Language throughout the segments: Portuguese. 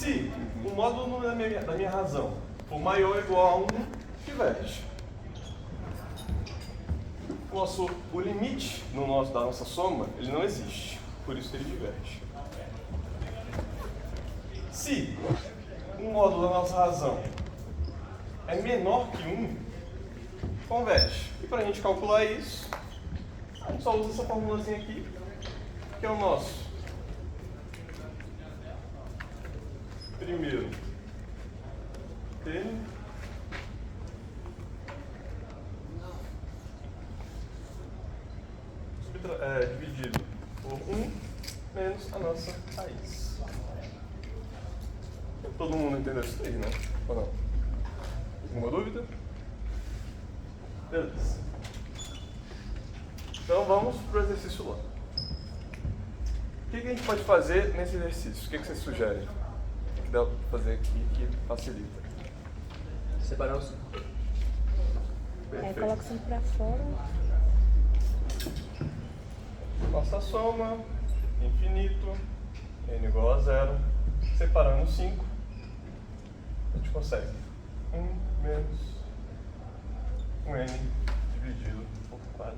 Se o módulo da minha razão for maior ou igual a 1, diverge. O limite da nossa soma, ele não existe, por isso ele diverge. Se o módulo da nossa razão é menor que 1, converge. E para a gente calcular isso, a gente só usa essa formulazinha aqui, que é o nosso primeiro termo dividido por 1 menos a nossa raiz. Todo mundo entendeu isso aí, né? Ou não? Alguma dúvida? Beleza. Então vamos para o exercício lá. O que a gente pode fazer nesse exercício? O que você sugere? O que dá para fazer aqui que facilita? Separar os... Coloca sempre para fora. Nossa soma, infinito, n igual a 0. Separando 5, a gente consegue 1 menos 1n dividido por 4.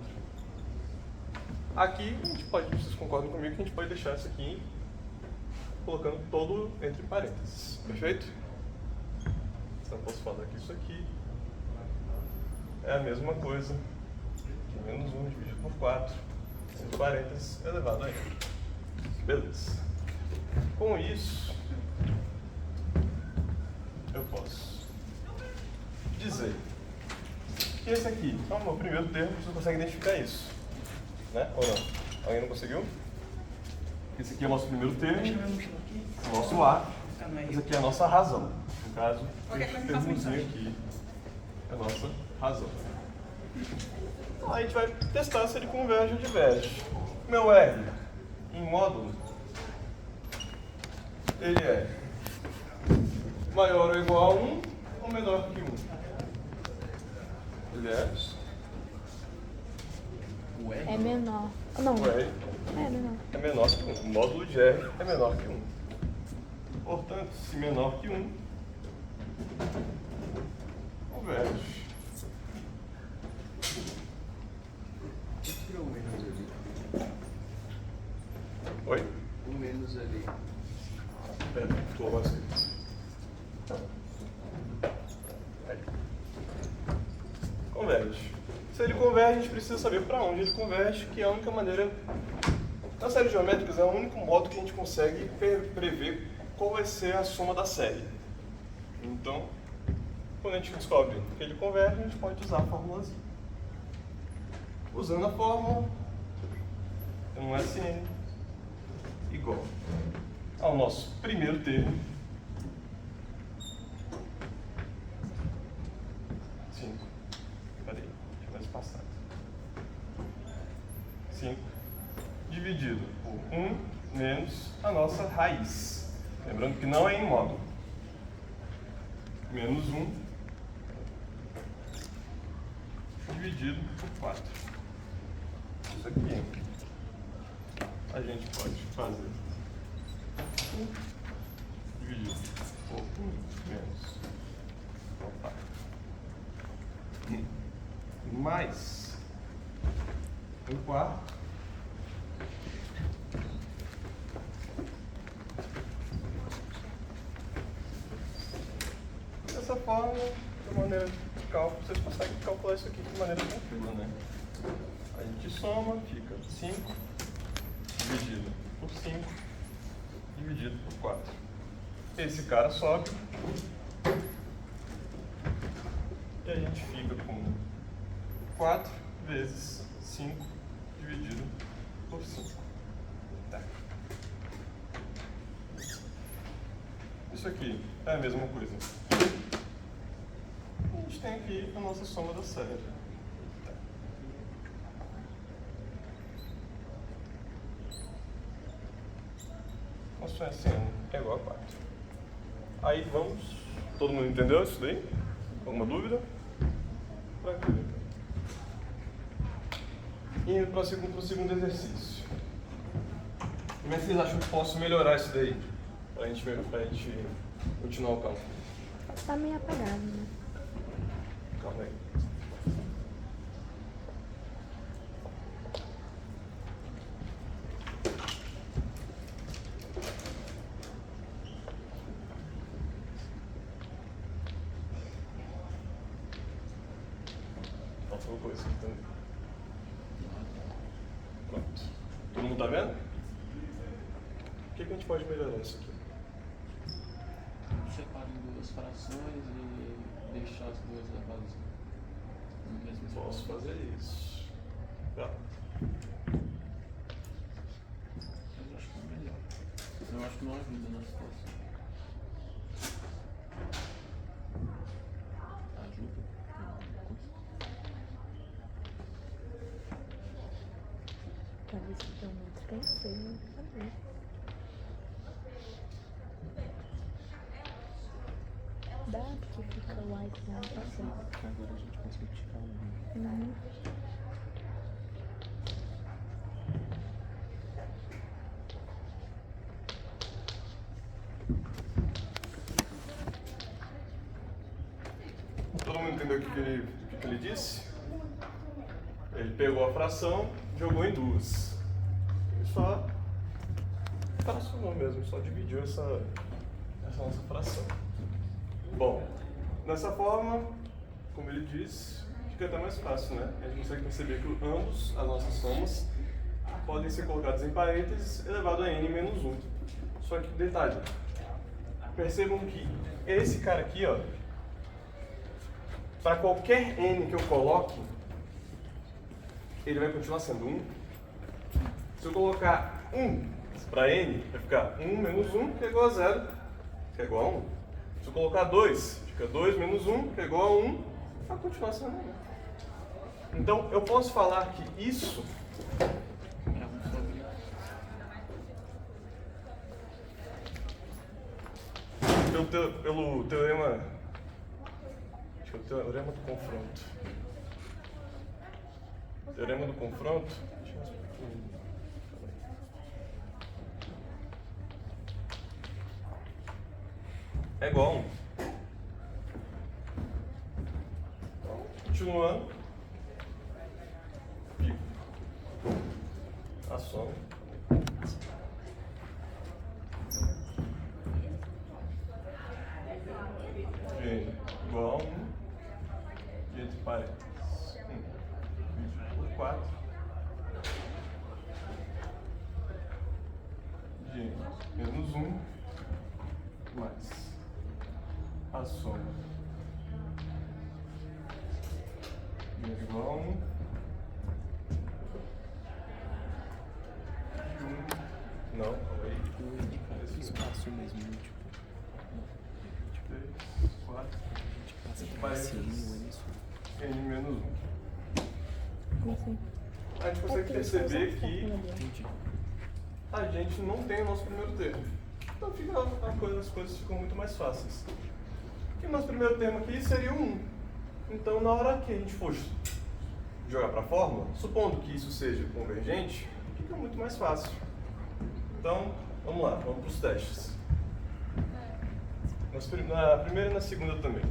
Aqui, a gente pode, vocês concordam comigo, que a gente pode deixar isso aqui colocando todo entre parênteses. Perfeito? Então, eu posso falar que isso aqui é a mesma coisa que menos 1 dividido por 4, entre parênteses, elevado a n. Beleza. Com isso, eu posso dizer que esse aqui é o meu primeiro termo, você consegue identificar isso. Né? Ou não? Alguém não conseguiu? Esse aqui é o nosso primeiro termo, o nosso A. Esse aqui é a nossa razão. No caso, esse termozinho aqui é a nossa razão. Então, a gente vai testar se ele converge ou diverge. Meu R em módulo, ele é maior ou igual a 1 ou menor que 1? Ele É menor. Não. o R É menor. é menor que 1. O módulo de R é menor que 1. Portanto, se menor que 1, converge. Tira o menos ali. Oi? O menos ali. Estou vazio. Converge. Se ele converge, a gente precisa saber para onde ele converge, que é a única maneira. Na série geométrica é o único modo que a gente consegue prever qual vai ser a soma da série. Então, quando a gente descobre que ele converge, a gente pode usar a formulazinha. Usando a fórmula, um SN igual ao nosso primeiro termo, 5. Peraí, deixa eu ver se passar. 5 dividido por 1 menos a nossa raiz. Lembrando que não é em módulo. Menos 1 dividido por 4. Isso aqui a gente pode fazer 1 dividido por 1 menos. Opa. Mais 1/4 dessa forma, de maneira de cálculo, vocês conseguem calcular isso aqui de maneira tranquila, né? A gente soma, fica 5 dividido por 5 dividido por 4. Esse cara sobe e a gente fica com 4 vezes 5 dividido por 5. Tá. Isso aqui é a mesma coisa. A gente tem aqui a nossa soma da série. Tá. Nosso SN é igual a 4. Aí vamos... Todo mundo entendeu isso daí? Alguma dúvida? Tranquilo. Indo para o segundo exercício. Como é que vocês acham que posso melhorar isso daí? Pra gente continuar o cálculo. Tá meio apagado, né? Calma aí. Faltou coisa aqui também. Pronto. Todo mundo tá vendo? O que a gente pode melhorar isso aqui? Separar em duas frações e deixar as duas levadas no mesmo espaço. Posso fazer isso. Tá. Mas eu acho que é melhor. Eu acho que não ajuda na situação. Ajuda? Talvez pelo menos pensei, né? Saber. Dá, porque fica white na passada. Agora a gente consegue tirar um. Uhum. Todo mundo entendeu o que ele disse? Ele pegou a fração, jogou em duas. Ele só fracionou mesmo, só dividiu essa nossa fração. Bom, dessa forma, como ele disse, fica até mais fácil, né? A gente consegue perceber que ambos, as nossas somas, podem ser colocados em parênteses elevado a n menos 1. Só que, detalhe, percebam que esse cara aqui, ó, para qualquer n que eu coloque, ele vai continuar sendo 1. Se eu colocar 1 para n, vai ficar 1 menos 1, que é igual a 0, que é igual a 1. Se eu colocar 2, fica 2 menos 1, que é igual a 1, vai continuar sendo 1. Então, eu posso falar que isso É um sobre. pelo teorema, acho que é o teorema do confronto. Teorema do confronto, deixa eu mais um pouquinho. É igual a 1. Então, continuando, pico a soma de n igual a 1 e entre parênteses 1 dividido por 4 de n menos 1 mais a soma de n igual a 1 de 1. Não, calma aí. O N faz o espaço mesmo, né? Tipo. 3, 4, A gente passa por esse N, o N só. n menos 1. Não sei. A gente consegue perceber que Entendi. a gente não tem o nosso primeiro termo. Então as coisas ficam muito mais fáceis. E o nosso primeiro termo aqui seria o 1. Então, na hora que a gente for jogar para a fórmula, supondo que isso seja convergente, fica muito mais fácil. Então, vamos lá, vamos para os testes. Na primeira e na segunda também.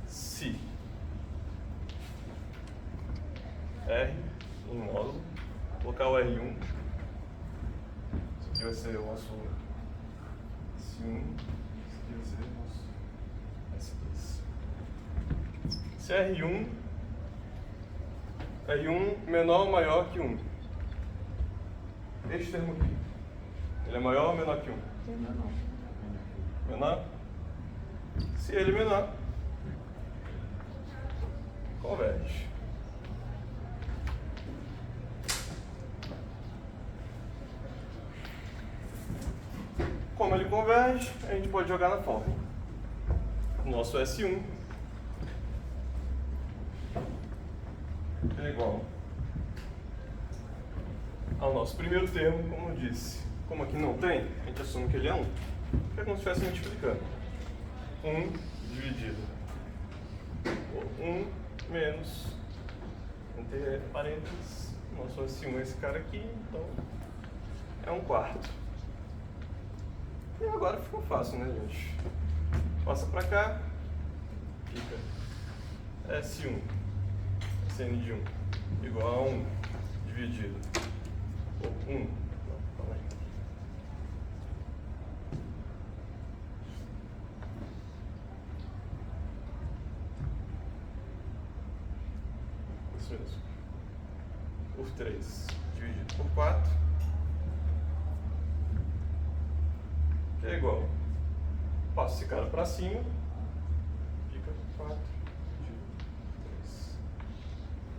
Se R em módulo, vou colocar o R1. Isso aqui vai ser o nosso S1, isso aqui vai ser o nosso S2. Se R1 menor ou maior que 1. Este termo aqui, ele é maior ou menor que 1? Menor? Se ele é menor, converge. Como ele converge, a gente pode jogar na fórmula. Nosso S1 é igual ao nosso primeiro termo, como eu disse. Como aqui não tem, a gente assume que ele é 1. É como se estivesse multiplicando. 1 dividido por 1 menos, entre parênteses, nosso S1 é esse cara aqui, então é 1/4. agora ficou fácil, né, gente? Passa pra cá, fica S1, SN de 1, igual a 1 dividido por 1. Não, calma aí. Isso mesmo. Por 3 dividido por 4, que é igual. Passo esse cara para cima, fica 4 dividido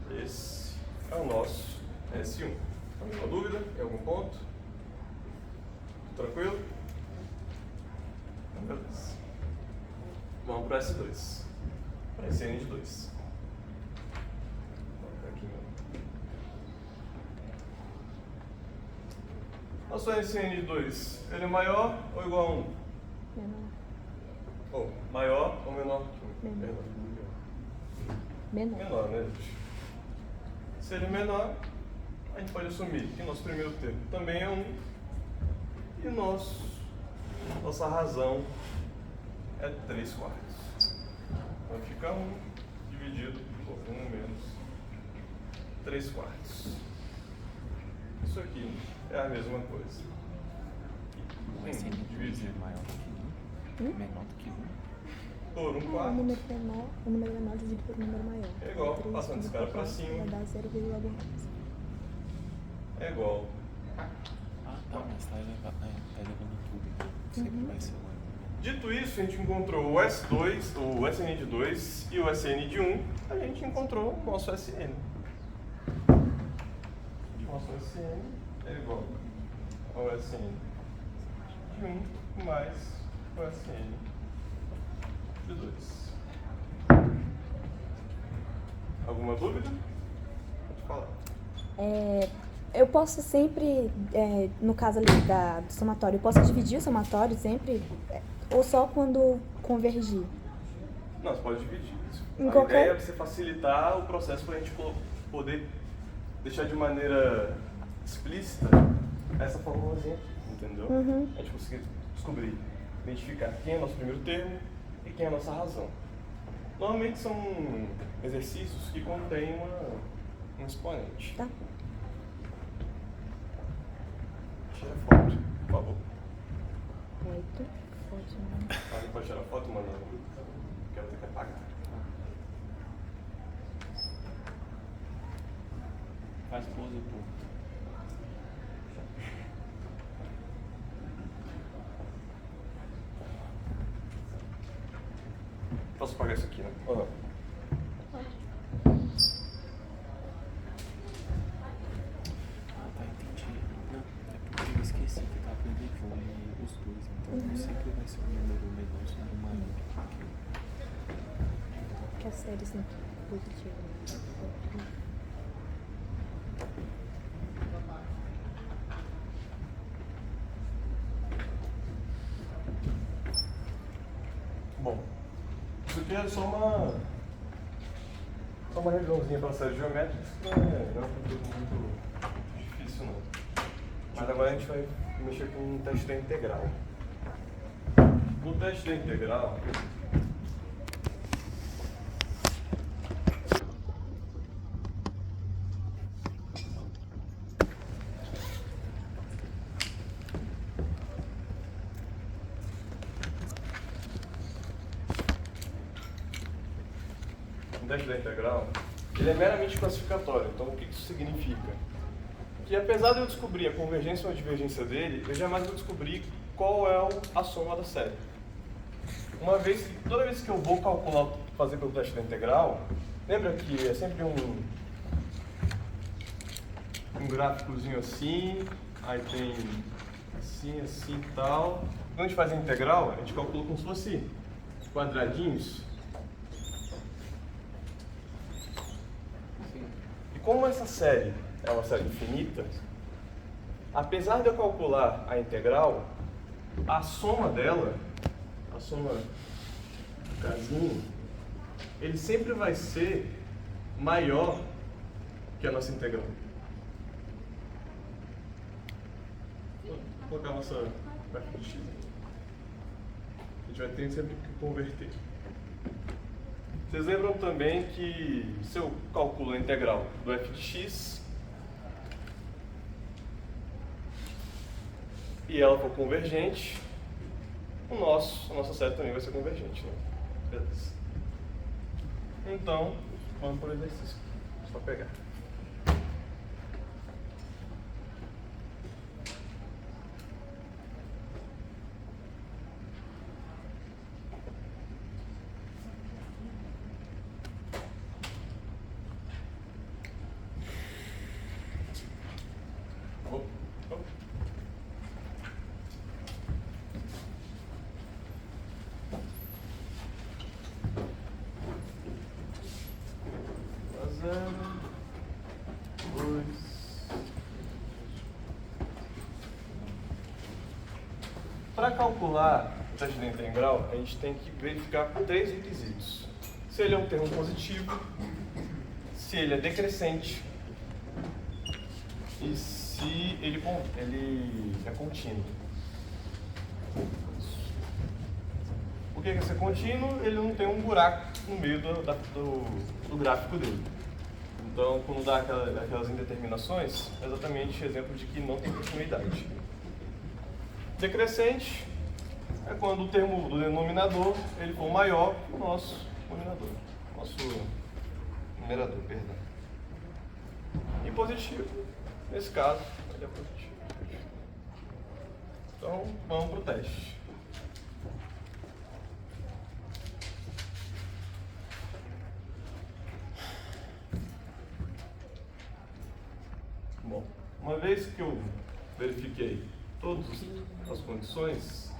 por 3. Esse é o nosso S1. Alguma dúvida? Em algum ponto? Tranquilo? Então, beleza. Vamos para S2. Para SN de 2. Aqui mesmo. Nosso SN de 2, ele é maior ou igual a 1? Menor. Ou maior ou menor que 1? Menor. Menor. Menor, né, gente? Se ele é menor, a gente pode assumir que nosso primeiro termo também é 1 e nossa razão é 3/4. Então fica 1 dividido por 1 menos 3/4. Isso aqui é a mesma coisa. O SN dividido maior do que 1? Menor do que 1? Por 1/4 O número menor dividido por um número maior. é igual, 3 passando esse cara para cima, vai dar 0, alguma coisa. é igual. Ah, tá, mas tá elevando tudo, então sempre vai ser 1. Dito isso, a gente encontrou o S2, o SN de 2 e o SN de 1, a gente encontrou o nosso SN. Nosso SN é igual ao SN de 1 mais o SN de 2. Alguma dúvida? Pode falar. Eu posso sempre, no caso ali do somatório, eu posso dividir o somatório sempre, ou só quando convergir? Não, você pode dividir. Em A qualquer- ideia é você facilitar o processo para a gente poder deixar de maneira explícita essa formulazinha aqui, entendeu? Uhum. A gente conseguir descobrir, identificar quem é nosso primeiro termo e quem é a nossa razão. Normalmente são exercícios que contêm um exponente. Tá. Tira foto, por favor. 8, ótimo. Alguém pode tirar foto, mano? Quero ter que apagar. Faz pose, pô. Posso apagar isso aqui, né? Ou não? Ah, tá, entendi. Não, é porque eu esqueci que tava elevando os dois, então sempre vai ser um número menor sobre o maior. Que a série sempre positiva. Bom, isso aqui é só uma revisãozinha para série geométrica, isso não é um conteúdo muito difícil não. Mas agora a gente vai mexer com o teste da integral. No teste da integral, ele é meramente classificatório. Então, o que isso significa? Que apesar de eu descobrir a convergência ou a divergência dele, eu jamais vou descobrir qual é a soma da série. Toda vez que eu vou calcular, fazer pelo teste da integral, lembra que é sempre um gráficozinho assim, aí tem assim, assim e tal. Quando a gente faz a integral, a gente calcula como se fosse quadradinhos. E como essa série é uma série infinita, apesar de eu calcular a integral, a soma dela, a soma do casinho, ele sempre vai ser maior que a nossa integral. Vou colocar a nossa f de x. gente vai ter sempre que converter. Vocês lembram também que se eu calculo a integral do f de x e ela for convergente, a nossa série também vai ser convergente, né? Beleza. Então, vamos para o exercício. Só pegar. Para calcular o teste da integral, a gente tem que verificar 3 requisitos. Se ele é um termo positivo, se ele é decrescente e se ele é contínuo. Por que é ser contínuo? Ele não tem um buraco no meio do gráfico dele. Então, quando dá aquelas indeterminações, é exatamente exemplo de que não tem continuidade. Decrescente é quando o termo do denominador ele for maior que o nosso numerador, perdão. E positivo, nesse caso, ele é positivo. Então, vamos para o teste. Bom, uma vez que eu verifiquei todas as condições,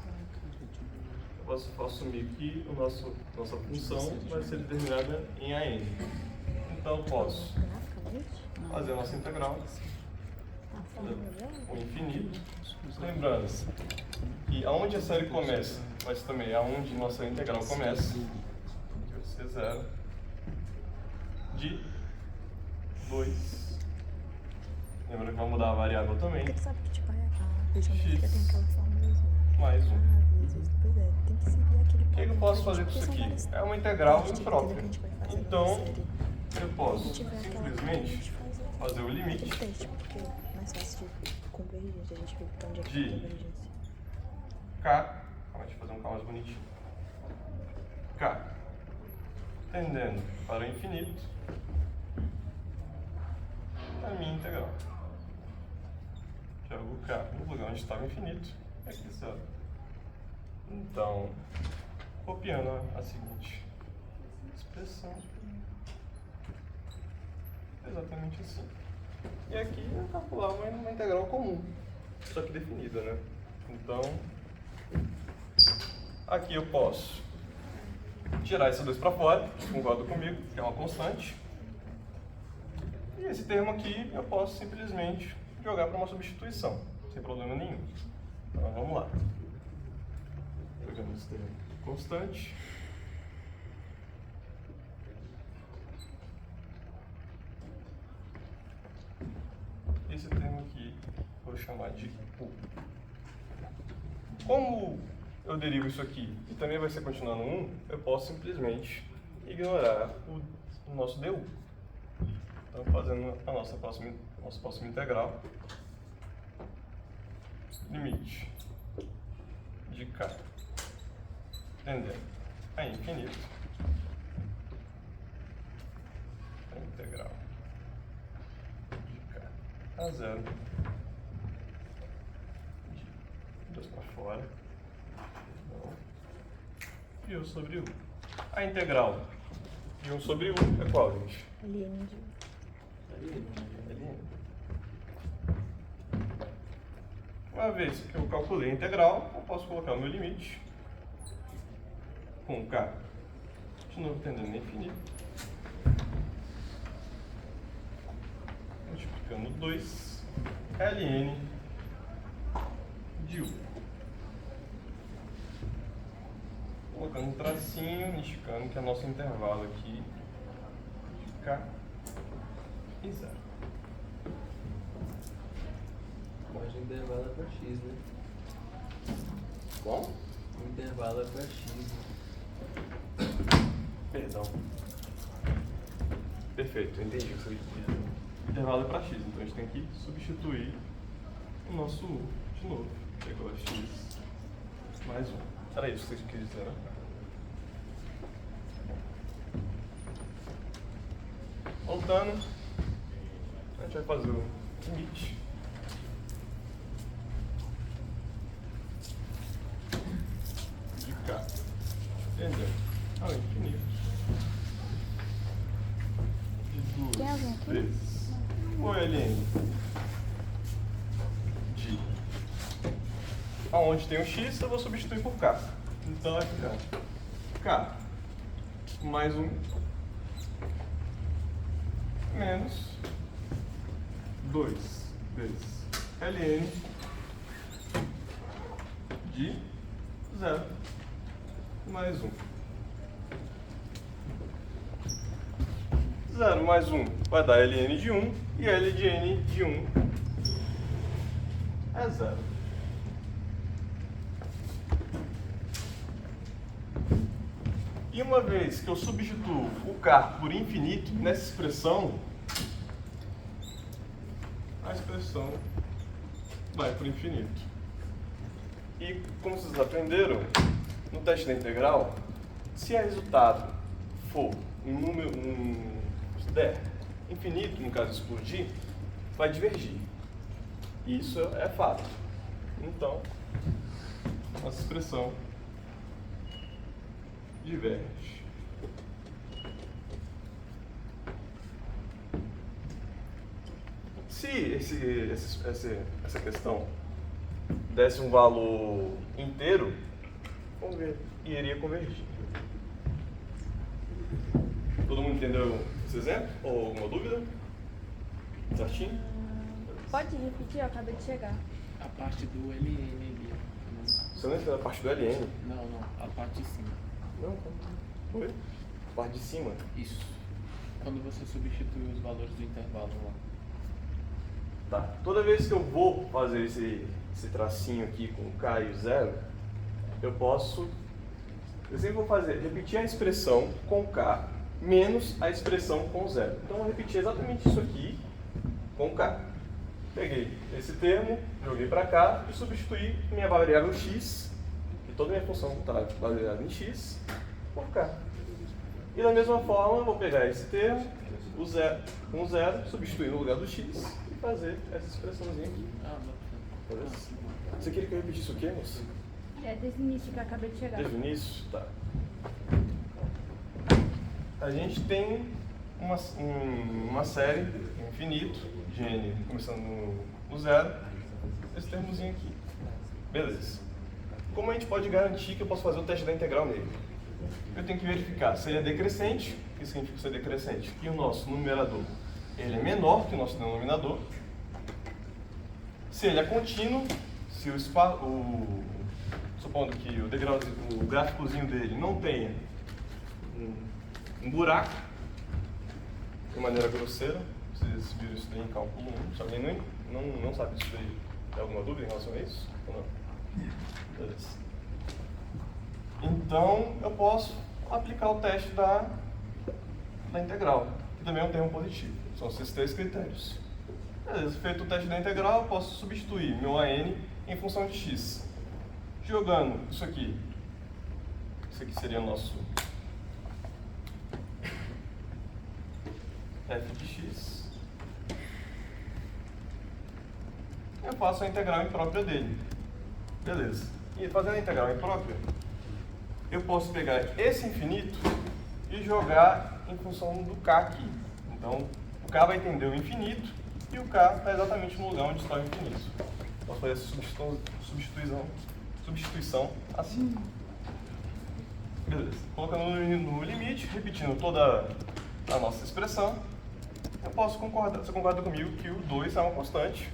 eu posso assumir que nossa função vai ser determinada em AN. Então eu posso fazer a nossa integral o infinito. Lembrando que aonde a série começa, mas também aonde nossa integral começa, que vai ser 0, de 2. Lembrando que vai mudar a variável também. Porque tu sabe que tipo, a geométrica tem aquela fórmulazinha. Mais 1. Pois é, tem que seguir aquele O que eu posso fazer com isso aqui? É uma integral imprópria. Então, eu posso simplesmente fazer o limite porque é mais fácil de convergência, a gente vê pra onde é que de tá a convergência. K, deixa eu fazer um K mais bonitinho. K, tendendo para o infinito, a minha integral. Jogo K no lugar onde estava infinito, aqui zero. Então, copiando a seguinte expressão, exatamente assim. E aqui eu calcular uma integral comum, só que definida, né? Então, aqui eu posso tirar esses dois para fora, concorda comigo, que é uma constante. E esse termo aqui eu posso simplesmente jogar para uma substituição, sem problema nenhum. Então vamos lá. Jogando esse termo constante. Esse termo aqui vou chamar de U. Como eu derivo isso aqui e também vai ser continuando 1, eu posso simplesmente ignorar o nosso DU. Então, fazendo a nossa próxima integral, limite de K tendendo a infinito, a integral de K a 0, de 2 para fora, e U sobre U. A integral de 1 sobre U é qual, gente? LN de LN. Uma vez que eu calculei a integral, eu posso colocar o meu limite com K, de novo tendendo a infinito, multiplicando 2, ln de U. Colocando um tracinho, indicando que é nosso intervalo aqui de K e 0. Margem de intervalo é para x, né? Bom? O intervalo é para x. Perdão. Perfeito, entendi o que você disse. O intervalo é para x, então a gente tem que substituir o nosso u de novo. Que é igual a x mais 1. Era isso que você quis dizer, né? Voltando, a gente vai fazer o limite de k tendendo ao infinito de Tem alguém aqui? 2 vezes o ln de aonde tem o x eu vou substituir por k. Então vai ficar k mais 1 menos 2 vezes ln de 0 mais 1. 0 mais 1 vai dar ln de 1 e L de n de 1 é 0. E uma vez que eu substituo o k por infinito nessa expressão, a expressão vai para o infinito. E como vocês aprenderam, no teste da integral, se o resultado for um número, se der infinito, no caso explodir, vai divergir. Isso é fato. Então, nossa expressão diverge. Se essa questão desse um valor inteiro, iria convergir. Todo mundo entendeu esse exemplo? Ou alguma dúvida? Certinho? Pode repetir, eu acabei de chegar. A parte do LN ali. Você não entendeu a parte do LN? Não, a parte de cima. Não, não. A parte de cima. Isso. Quando você substitui os valores do intervalo lá. Tá. Toda vez que eu vou fazer esse tracinho aqui com o k e o 0, eu sempre vou repetir a expressão com k menos a expressão com 0. Então eu vou repetir exatamente isso aqui com k. Peguei esse termo, joguei para cá e substituí minha variável x, que toda minha função está baseada em x, por k. E da mesma forma, eu vou pegar esse termo, o 0, substituir no lugar do x e fazer essa expressãozinha aqui. Beleza? Você queria que eu repetisse o quê, moça? É desde o início que eu acabei de chegar. Desde o início? Tá. A gente tem uma série infinito de n começando no 0, esse termozinho aqui. Beleza. Como a gente pode garantir que eu posso fazer o teste da integral nele? Eu tenho que verificar se ele é decrescente, o que significa ser decrescente? Que o nosso numerador ele é menor que o nosso denominador. Se ele é contínuo, se supondo que o gráficozinho dele não tenha um buraco, de maneira grosseira. Vocês viram isso daí em cálculo 1. Se alguém não sabe disso daí, tem alguma dúvida em relação a isso? Ou não? Beleza. Então, eu posso aplicar o teste da integral, que também é um termo positivo. São esses 3 critérios. Beleza, feito o teste da integral, eu posso substituir meu AN em função de x. Jogando isso aqui seria o nosso f de x. Eu faço a integral imprópria dele. Beleza. E fazendo a integral imprópria, eu posso pegar esse infinito e jogar em função do k aqui. Então, o k vai entender o infinito e o k está exatamente no lugar onde está o infinito. Posso fazer essa substituição assim. Beleza. Colocando no limite, repetindo toda a nossa expressão, eu posso concordar, você concorda comigo que o 2 é uma constante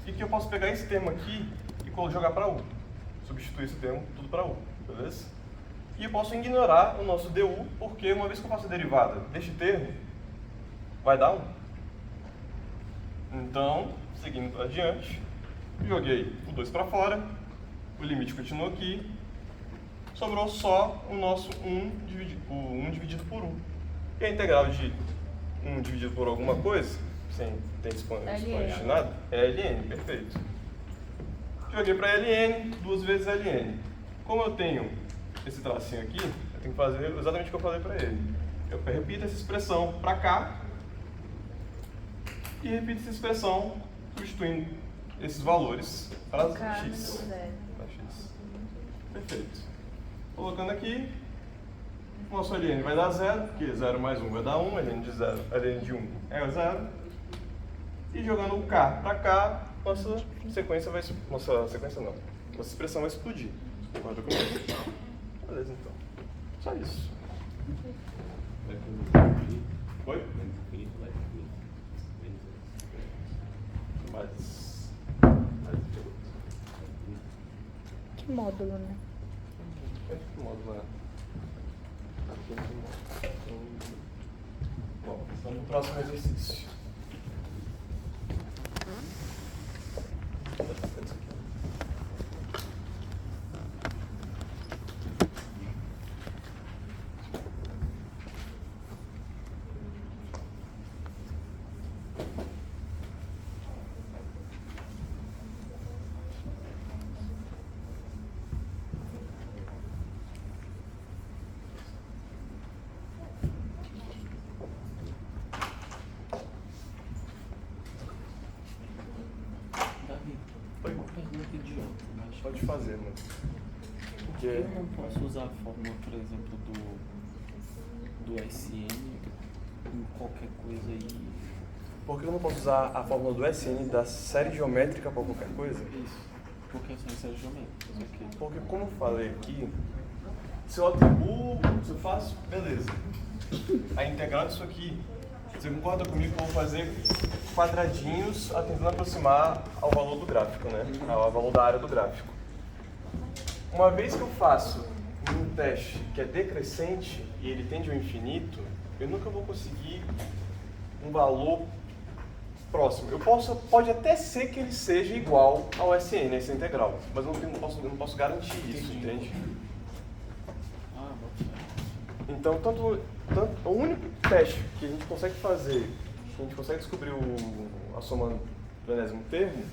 e que eu posso pegar esse termo aqui e jogar para u. Substituir esse termo tudo para u, beleza? E eu posso ignorar o nosso du, porque uma vez que eu faço a derivada deste termo, vai dar 1. Então, seguindo adiante, joguei o 2 para fora o limite continua aqui, sobrou só o nosso 1 dividido por 1. E a integral de 1 dividido por alguma coisa, sem ter expoente de nada, é ln, perfeito. Joguei para ln, 2 vezes ln. Como eu tenho esse tracinho aqui, eu tenho que fazer exatamente o que eu falei para ele. Eu repito essa expressão para cá e repito essa expressão substituindo esses valores para x. Para x. Perfeito. Colocando aqui, o nosso ln vai dar 0, porque 0 mais 1 vai dar 1, ln de 1 é 0. E jogando o k para cá, nossa sequência vai... Nossa sequência não. Nossa expressão vai explodir. Concorda comigo? Beleza, então. Só isso. Oi? Mas... Que módulo, né? Que módulo é? Bom, vamos pro próximo exercício. Davi, uma pergunta idiota, mas Pode fazer, mano. por que eu não posso usar a fórmula, por exemplo, do SN em qualquer coisa aí? Por que eu não posso usar a fórmula do SN da série geométrica para qualquer coisa? Isso. Porque são séries geométricas, ok? Porque, como eu falei aqui, se eu atribuo, se eu faço, beleza. A integral disso aqui, você concorda comigo que eu vou fazer quadradinhos tentando aproximar ao valor do gráfico, né? Ao valor da área do gráfico. Uma vez que eu faço um teste que é decrescente e ele tende ao infinito, eu nunca vou conseguir um valor próximo. Pode até ser que ele seja igual ao SN, essa integral, mas eu não posso garantir isso, entende? Ah, bota fé. Então, o único teste que a gente consegue fazer, que a gente consegue descobrir a soma do enésimo termo,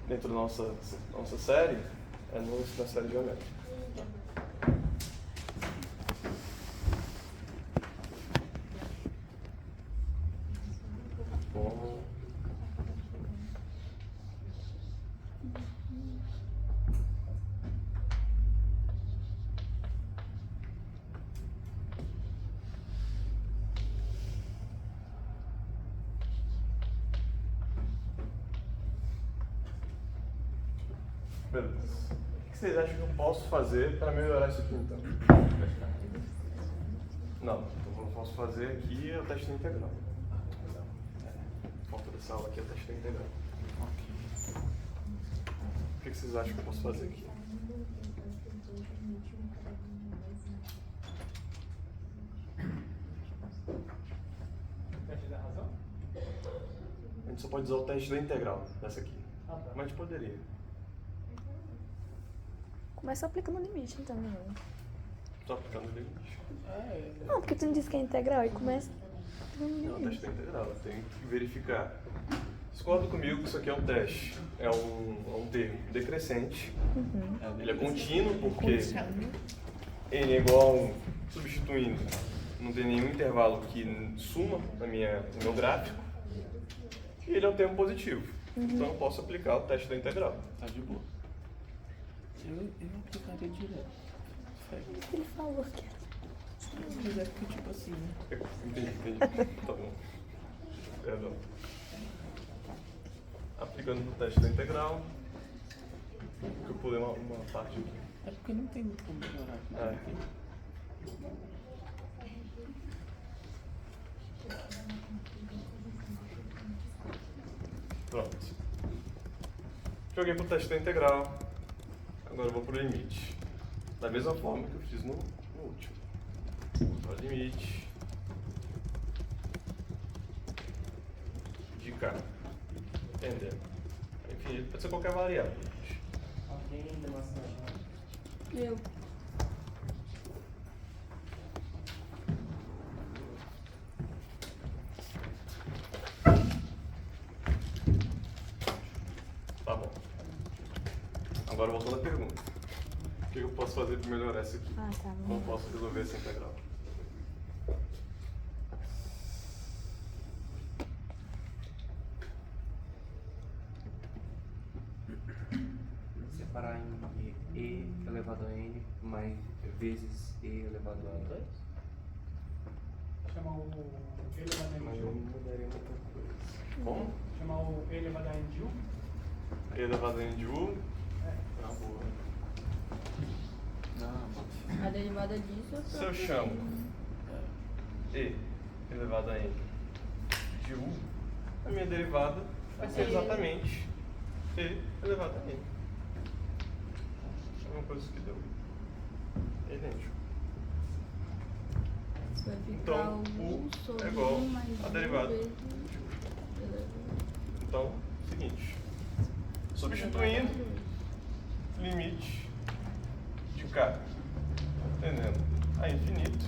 dentro da nossa série, é na série geométrica. Bom. Beleza. O que vocês acham que eu posso fazer para melhorar isso aqui, então? Não, então eu posso fazer aqui o teste da integral. Falta dessa aula aqui é o teste da integral. O que vocês acham que eu posso fazer aqui? A gente só pode usar o teste da integral, dessa aqui. Mas a gente poderia. Começa aplicando o limite, então. Né? Só aplicando o limite. Não, porque tu não disse que é integral e começa... É um teste da integral, eu tenho que verificar. Discorda comigo que isso aqui é um teste. É um termo decrescente. Ele é contínuo porque ele é igual a 1, substituindo. Não tem nenhum intervalo que suma no meu gráfico. E ele é um termo positivo. Então eu posso aplicar o teste da integral. Tá de boa. Eu aplicaria direto. Ele falou que era. Mas é porque, tipo assim, né? Entendi. Tá bom. Perdão. Aplicando o teste da integral. Eu pulei uma parte aqui. É porque não tem muito como melhorar aqui. Pronto. Joguei pro teste da integral. Agora eu vou pro limite. Da mesma forma que eu fiz no último. Vou para o limite de k. Entendendo? Infinito pode ser qualquer variável. Quem ainda é bastante? Eu. Tá bom. Agora voltando à pergunta. O que eu posso fazer para melhorar isso aqui? Ah, tá bom. Como posso resolver essa integral? Separar em e elevado a n mais vezes e elevado a 2. Chamar o e elevado a n Mas de eu 1. não mudaria muita coisa. Como? Chamar o e elevado a n de 1. E elevado a n de u. Na boa. Não, A derivada disso Se eu chamo e elevado a n de u, a minha derivada vai ser exatamente e elevado a n. É uma coisa que deu. É idêntico. vai ficar Então, u u sobre é igual 1 mais a u derivada. vezes Então, seguinte. Substituindo limite de k tendendo a infinito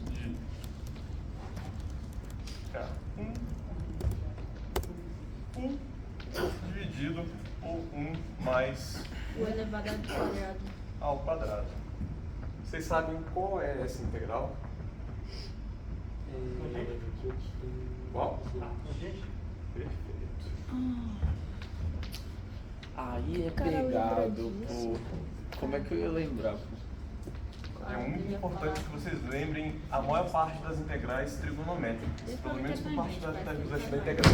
de k1 u dividido por 1 mais o elevado ao quadrado. ao quadrado. Vocês sabem qual é essa integral? Qual? Perfeito. Aí é cara lembra pegado, disso. pô. Como é que eu ia lembrar, pô? É muito importante que vocês lembrem a maior parte das integrais trigonométricas, pelo menos por parte da integral.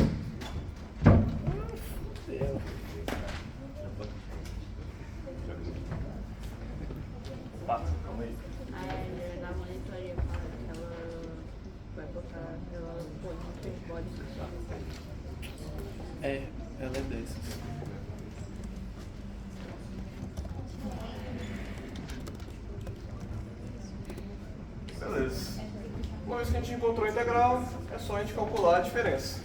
Passa, calma aí. Aí na monitoria fala que ela vai botar, ela põe no bode. É, ela é dessas. Beleza. Uma vez que a gente encontrou a integral, é só a gente calcular a diferença.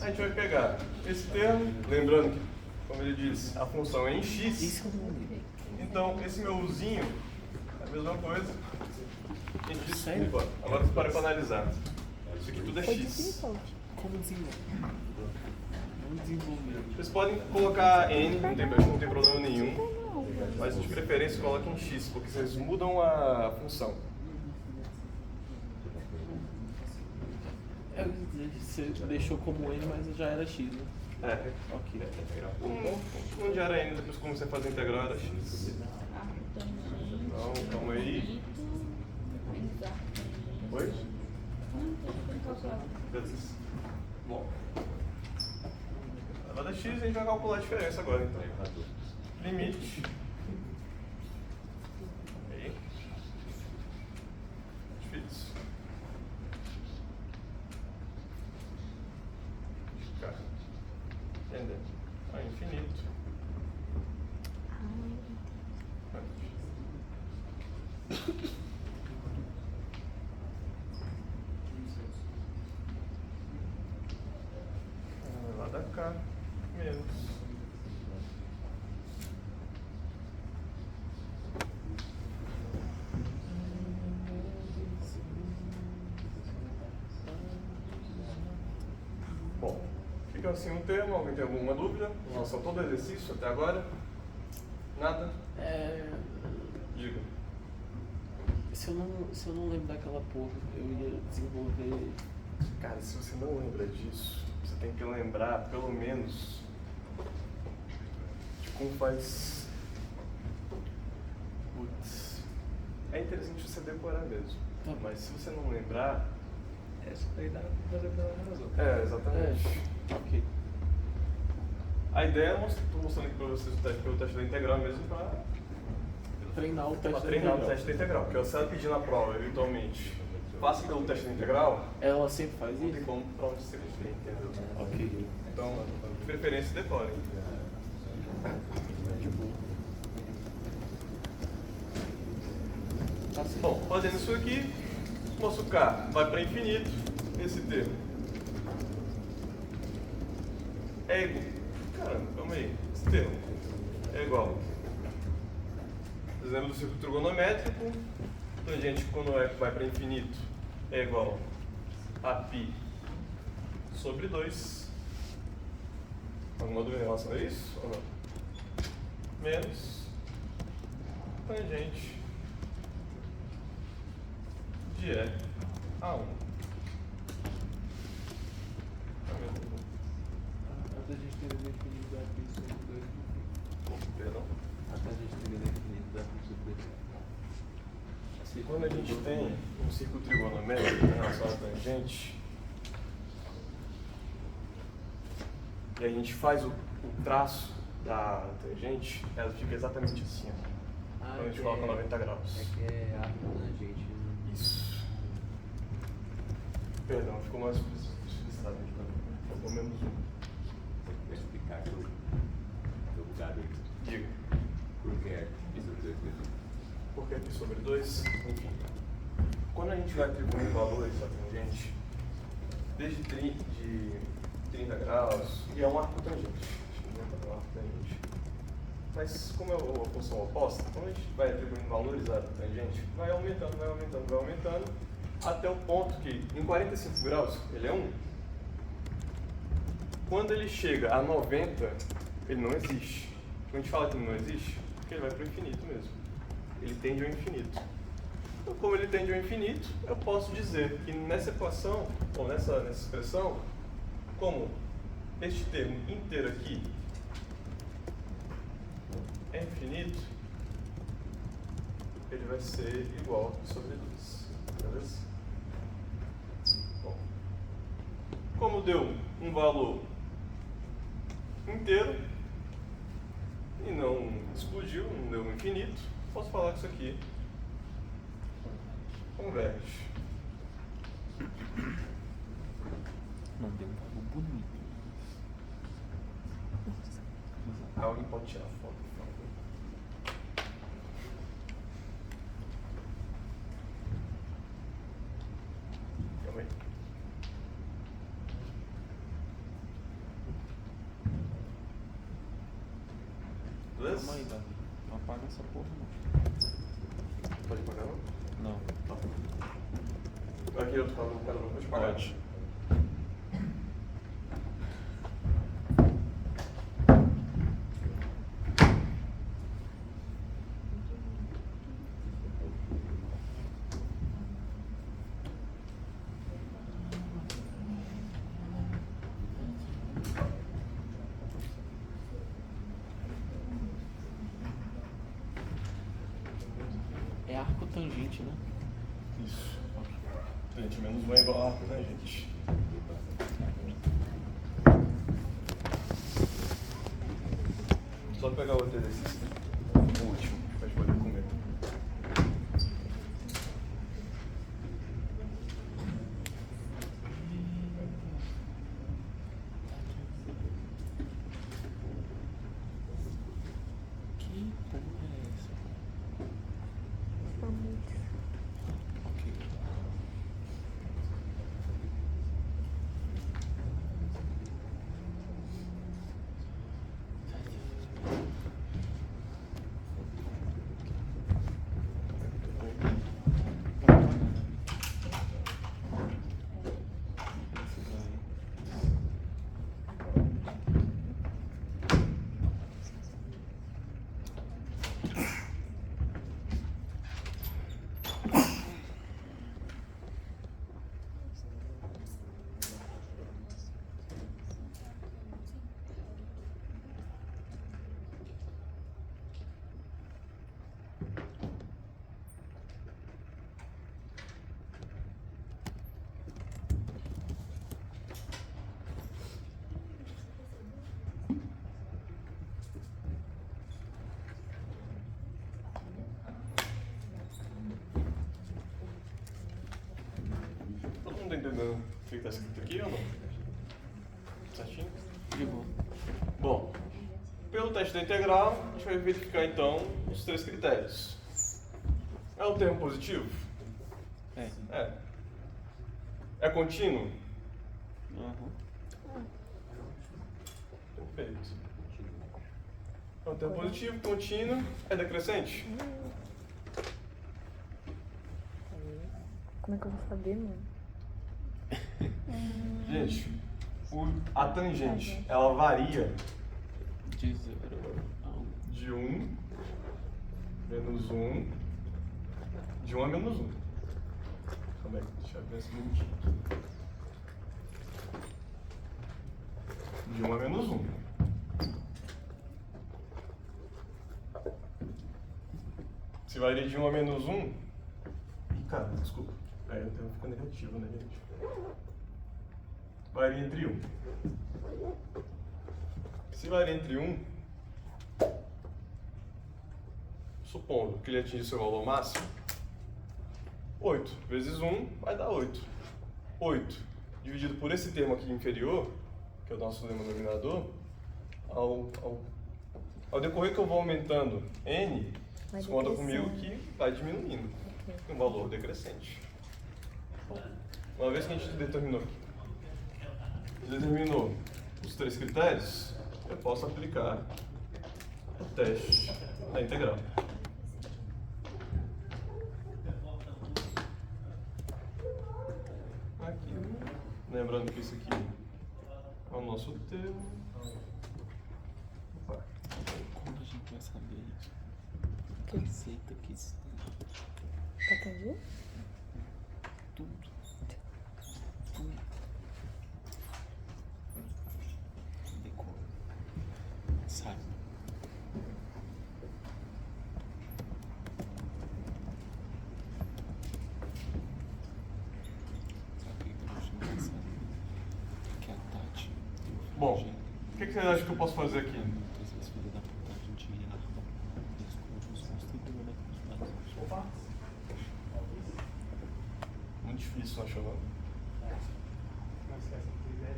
A gente vai pegar esse termo, lembrando que, como ele disse, a função é em x. Isso eu não li. Então, esse meu uzinho é a mesma coisa. A gente disse, Sério? agora você para analisar. Isso aqui tudo é Foi x. difícil. Como desenvolver? Vamos desenvolver. Vocês podem colocar n, não tem problema nenhum. Mas de preferência coloquem x, porque vocês mudam a função. É, você deixou como N, mas já era X, né? É. Ok. Onde era n, depois como você faz a integral era x. Então, calma aí. Oi? Beleza. Bom. Agora x a gente vai calcular a diferença agora, então. Limite. Aí. Difícil. Cá. Entendeu? A infinito. Lá da cá. Menos. Bom, fica assim um termo. Alguém tem alguma dúvida em relação a todo o exercício até agora? Nada? É, Diga. se eu não lembro daquela porra, eu ia desenvolver. Cara, se você não lembra disso, você tem que lembrar pelo menos de como faz. Putz. É interessante você decorar mesmo. Tá. Mas se você não lembrar. Essa daí dá pra fazer pela razão. É, exatamente. Ok. A ideia é estou mostrando aqui para vocês o teste pelo teste da integral mesmo para Treinar o teste da treinar o integral. teste da integral. Porque se ela pedir na prova, eventualmente, faça pelo teste da integral, Ela sempre faz não tem isso? como para onde você ir, entendeu? Ok. Então, de preferência, decorem. Tipo, Bom, fazendo isso aqui, nosso K vai para infinito, esse termo é igual. Caramba, calma aí. Esse termo é igual. Exemplo do círculo trigonométrico, tangente quando vai para infinito é igual a π sobre 2. Alguma dúvida em relação a isso ou não? Menos tangente de E a 1. Até a gente ter definido a π sobre 2. Perdão? Até a gente ter definido a π sobre 2. Quando a gente tem um círculo trigonométrico em relação à tangente, e a gente faz o traço da tangente, ela fica exatamente assim, ó. Quando a gente coloca 90 graus. É que é arco tangente. Né? Isso. Perdão, ficou mais explicitado. Ficou menos um. Vou explicar que eu garoto. Diga. Por que é π sobre 2 vezes? Porque aqui sobre 2, enfim. Quando a gente vai atribuir valores à tangente, desde 30 graus, e é um arco tangente. É um arco tangente. Mas como é uma função oposta, quando a gente vai atribuindo valores à tangente, vai aumentando, vai aumentando, vai aumentando, até o ponto que em 45 graus ele é 1. Quando ele chega a 90, ele não existe. Quando a gente fala que ele não existe, porque ele vai para o infinito mesmo. Ele tende ao infinito. Então, como ele tende ao infinito, eu posso dizer que nessa equação, ou nessa expressão, como este termo inteiro aqui é infinito, ele vai ser igual sobre 2. Beleza? Bom, como deu um valor inteiro e não explodiu, não deu um infinito, posso falar que isso aqui converge. Não deu um valor bonito. Alguém pode tirar foto, por favor? Calma aí. Beleza? Calma aí, Davi. Não apaga essa porra, não. Pode pagar não? Não. Aqui eu tô falando, o cara não pode pagar. Pode. É arco tangente, né? Isso. Gente, menos um é igual a arco, né, gente? Só pegar outro exercício. O último, pra gente poder comer. Que porra é essa? Ok. Todo mundo entendeu o que está escrito aqui ou não? Certinho? De boa. Bom, pelo teste da integral, a gente vai verificar então os 3 critérios. É um termo positivo? É. É. É contínuo? Uhum. Perfeito. Então tem positivo, contínuo, é decrescente? Como é que eu vou saber, mano? Gente, a tangente, ela varia De 0 a 1. de 1, menos 1, de 1 a menos 1. Calma aí, deixa eu ver esse minutinho aqui. De 1 a menos 1. Se varia de 1 a menos 1... Ih, cara, desculpa. Aí o termo fica negativo, né, gente? Varia entre 1. Se varia entre 1, supondo que ele atinge seu valor máximo, 8 vezes 1 vai dar 8. 8 dividido por esse termo aqui inferior, que é o nosso denominador, ao decorrer que eu vou aumentando n, Vai isso conta decrescendo. comigo que vai diminuindo, um valor decrescente. Uma vez que a gente determinou os 3 critérios, eu posso aplicar o teste da integral. Aqui, lembrando que isso aqui é o nosso termo. Opa. Como a gente vai saber isso? Que? Receita que isso. Tá entendi? Tudo. Decora. Sabe? Sabe o que eu acho engraçado? Que a Tati. Bom, o que vocês acham que eu posso fazer aqui? Muitas vezes, filha da puta, a gente ia os constitui, né? Opa. Muito difícil, não achou não? Não esquece que quiser.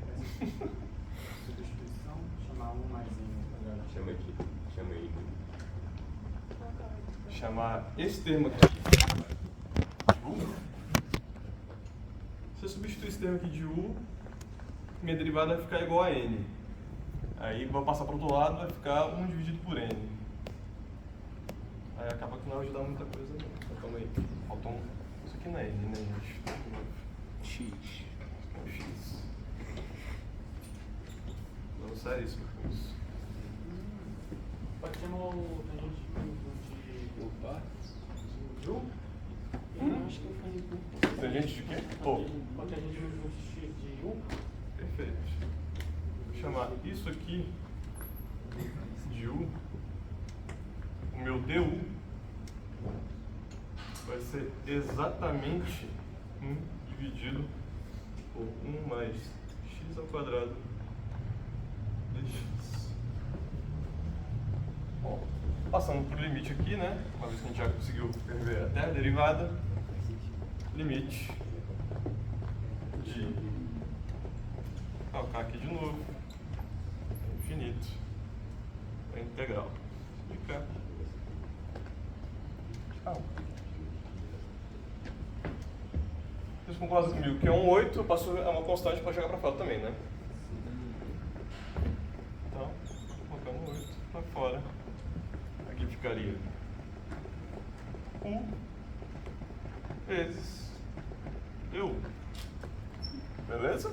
Substituição, chamar um mais um. Chama aqui. Chama aí. Chamar esse termo aqui de U. Se eu substituir esse termo aqui de U, minha derivada vai ficar igual a N. Aí vou passar para o outro lado, vai ficar 1 dividido por N. Aí acaba que não vai ajudar muita coisa não. Então calma aí. Faltou um... Isso aqui não é N, né, gente? X. É um X. Não, seríssimo com isso. Pode chamar o tangente de Opa. U? Eu acho que eu falei com Tangente de quê? Pô, O tangente de U? perfeito. Vou chamar isso aqui de U. O meu DU vai ser exatamente 1 dividido por 1 mais x ao quadrado dx. Bom, passando para o limite aqui, né? Uma vez que a gente já conseguiu prever até a derivada, limite de colocar aqui de novo, infinito, a integral de cá. Vocês concordam comigo que é um 8, eu passo a uma constante para jogar para fora também, né? Então, colocando 8 para fora, aqui ficaria 1 vezes eu. Beleza?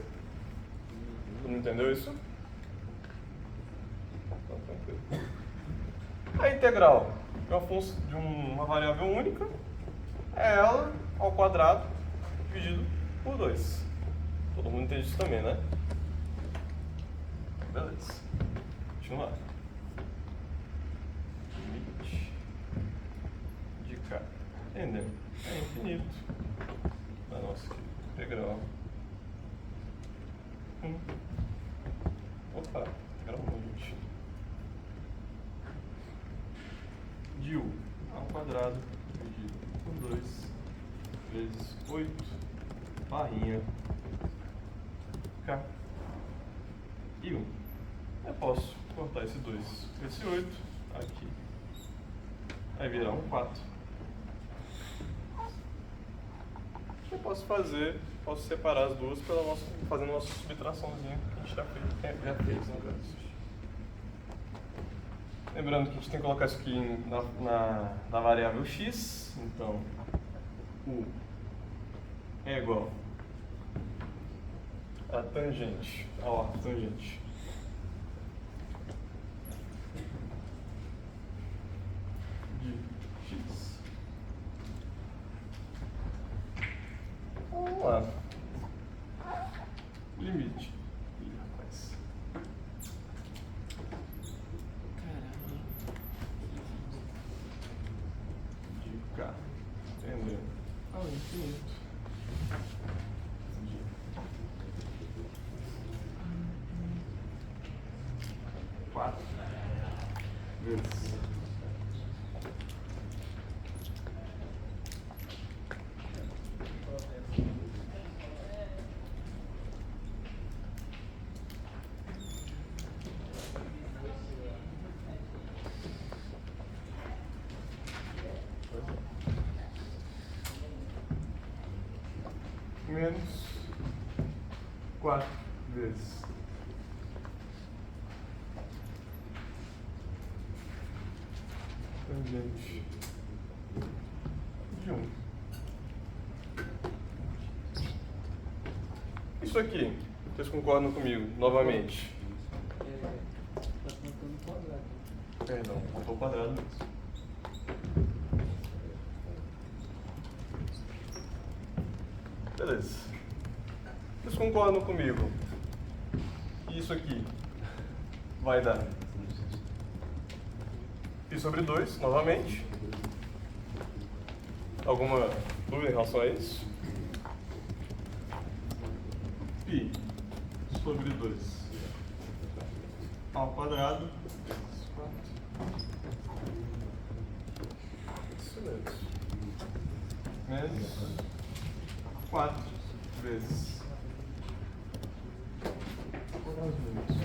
Todo mundo entendeu isso? Então, tranquilo. A integral de uma função de uma variável única é ela ao quadrado dividido por 2. Todo mundo entende isso também, né? Beleza. Continuar. Limite de cá. Entendeu? É infinito. Da nossa integral. Opa, integral não, gente. De U ao quadrado dividido por 2 vezes 8 barrinha K e 1. Eu posso cortar esse 2 com esse 8 aqui. Vai virar um 4. Eu posso separar as duas pela nossa, fazendo nossa subtraçãozinha que a gente já fez no caso. Lembrando que a gente tem que colocar isso aqui na variável x. Então, U é igual a tangente ao arco tangente de x. Vamos lá. Limite. Ih, rapaz. Caralho. De K. Entendeu? Ao infinito. De quatro vezes menos 4 vezes tangente de 1. Isso aqui, vocês concordam comigo, novamente? Tá contando quadrado. Perdão, contou o quadrado mesmo. Beleza. Vocês concordam comigo? Isso aqui vai dar π sobre 2, novamente. Alguma dúvida em relação a isso? π sobre 2 ao quadrado. Isso mesmo. Menos 4 vezes. Vou dar uns minutos.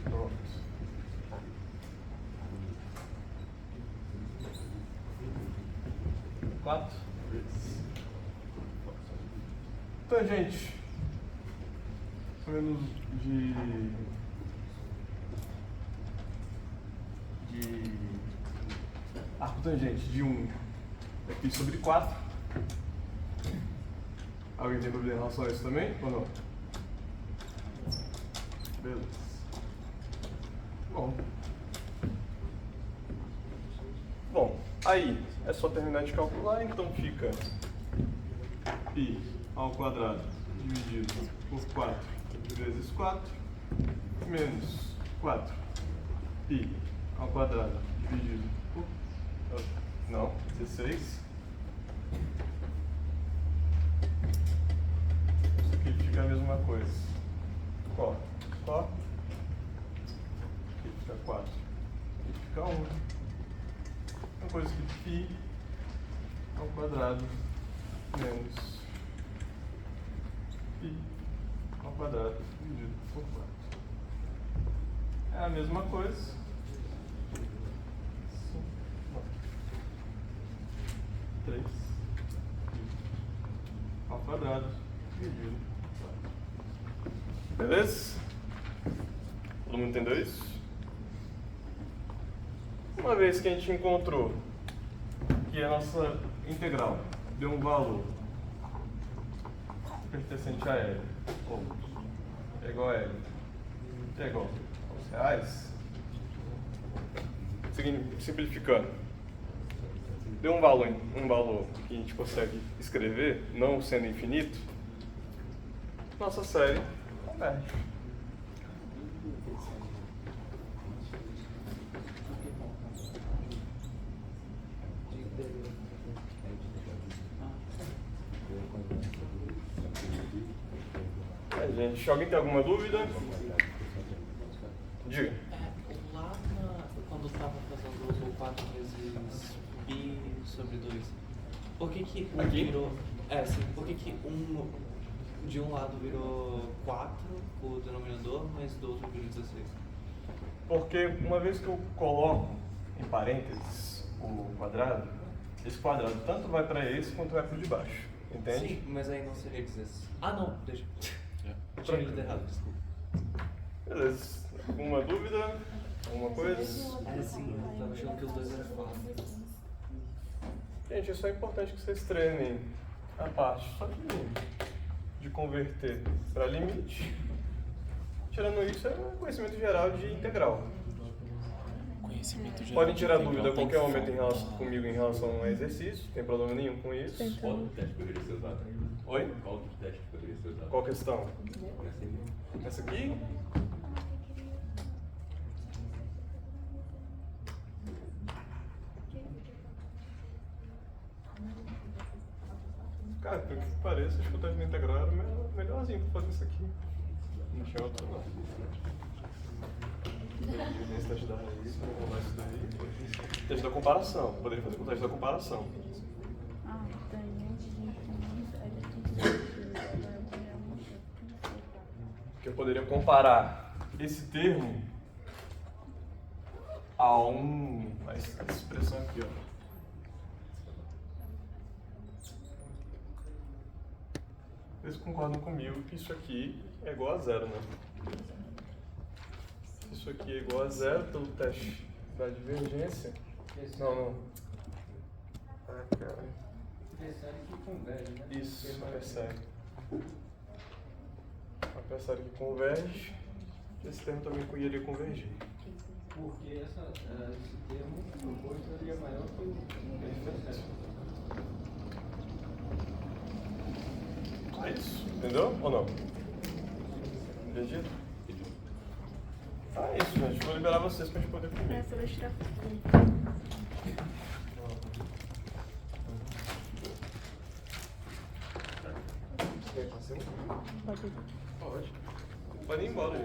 Pronto. Quatro vezes. Tangente. Menos de arco tangente de 1 é π sobre 4. Alguém tem dúvida em relação a isso também? Ou não? Beleza. Bom, aí é só terminar de calcular, então fica π ao quadrado dividido por 4 vezes 4 menos 4 π ao quadrado dividido por... Não, 16. Isso aqui fica a mesma coisa. Ó. Aqui fica 4. Aqui fica 1. Uma coisa que π ao quadrado menos π ao quadrado dividido por 4. É a mesma coisa. 3 ao quadrado dividido por 4. Beleza? Todo mundo entendeu isso? Uma vez que a gente encontrou que a nossa integral deu um valor pertencente a L, ou é igual a L, que é igual aos reais, simplificando, deu um valor que a gente consegue escrever, não sendo infinito, nossa série converge. Gente, alguém tem alguma dúvida? Diga. Lá quando estava fazendo o 4 vezes π sobre 2, por que um aqui virou... sim, por que um de um lado virou 4, o denominador, mas do outro virou 16? Porque uma vez que eu coloco em parênteses o quadrado, esse quadrado tanto vai para esse quanto vai para o de baixo. Entende? Sim, mas aí não seria 16. Ah, não, deixa. Tinha lido errado, desculpa. Beleza. Alguma dúvida? Alguma coisa? É sim, eu tava achando que os dois eram fáceis. Gente, é só importante que vocês treinem a parte só de converter para limite. Tirando isso, é conhecimento geral de integral. Conhecimento geral. Podem de tirar integral dúvida a tem qualquer que momento faltar. comigo em relação ao exercício, não tem problema nenhum com isso. Qual do teste poderia ser usado? Oi? Qual dos testes poderia ser usado? Qual questão? Nessa Essa aqui? Cara, pelo que pareça, acho que o teste de integral era o melhorzinho pra fazer isso aqui. Não tinha outro não. Esse teste da raiz, vou rolar isso daí. Teste da comparação, poderia fazer com o teste da comparação. Que eu poderia comparar esse termo a essa expressão aqui, ó. Vocês concordam comigo que isso aqui é igual a zero, né? Isso aqui é igual a zero pelo teste da divergência. Não. Ah, cara. Percebe que converge, né? Isso, uma série. Uma série que converge. Esse termo também iria convergir. Porque esse termo proposto seria maior que o percebe. É isso, entendeu? Ou não? Entendido? É isso, gente. Vou liberar vocês pra gente poder comer. Essa eu vou tirar. Quer fazer um? Pode ir. Pode. Pode ir embora, gente.